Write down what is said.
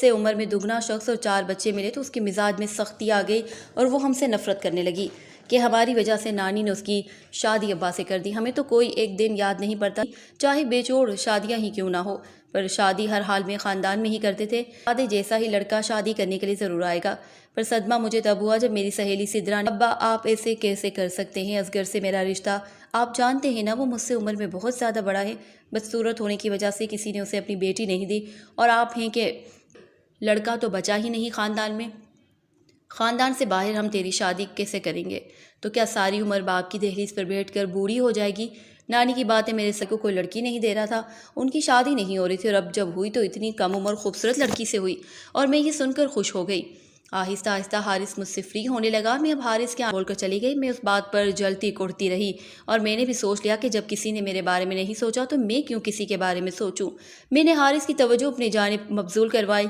سے عمر میں دگنا شخص اور 4 بچے ملے تو اس کے مزاج میں سختی آ گئی اور وہ ہم سے نفرت کرنے لگی کہ ہماری وجہ سے نانی نے اس کی شادی ابا سے کر دی۔ ہمیں تو کوئی ایک دن یاد نہیں پڑتا، چاہے بے جوڑ شادیاں ہی کیوں نہ ہو، پر شادی ہر حال میں خاندان میں ہی کرتے تھے۔ وعدے جیسا ہی لڑکا شادی کرنے کے لیے ضرور آئے گا، پر صدمہ مجھے تب ہوا جب میری سہیلی سدرا نے ابا آپ ایسے کیسے کر سکتے ہیں، اصغر سے میرا رشتہ آپ جانتے ہیں نا، وہ مجھ سے عمر میں بہت زیادہ بڑا ہے، بدصورت ہونے کی وجہ سے کسی نے اسے اپنی بیٹی نہیں دی، اور آپ ہیں کہ لڑکا تو بچا ہی نہیں خاندان میں، خاندان سے باہر ہم تیری شادی کیسے کریں گے؟ تو کیا ساری عمر باپ کی دہلیز پر بیٹھ کر بوڑھی ہو جائے گی؟ نانی کی باتیں میرے سر کو کوئی لڑکی نہیں دے رہا تھا، ان کی شادی نہیں ہو رہی تھی، اور اب جب ہوئی تو اتنی کم عمر خوبصورت لڑکی سے ہوئی، اور میں یہ سن کر خوش ہو گئی۔ آہستہ آہستہ حارث مجھ سے فری ہونے لگا، میں اب حارث کے بول کر چلی گئی۔ میں اس بات پر جلتی کڑتی رہی، اور میں نے بھی سوچ لیا کہ جب کسی نے میرے بارے میں نہیں سوچا تو میں کیوں کسی کے بارے میں سوچوں۔ میں نے حارث کی توجہ اپنی جانب مبذول کروائی۔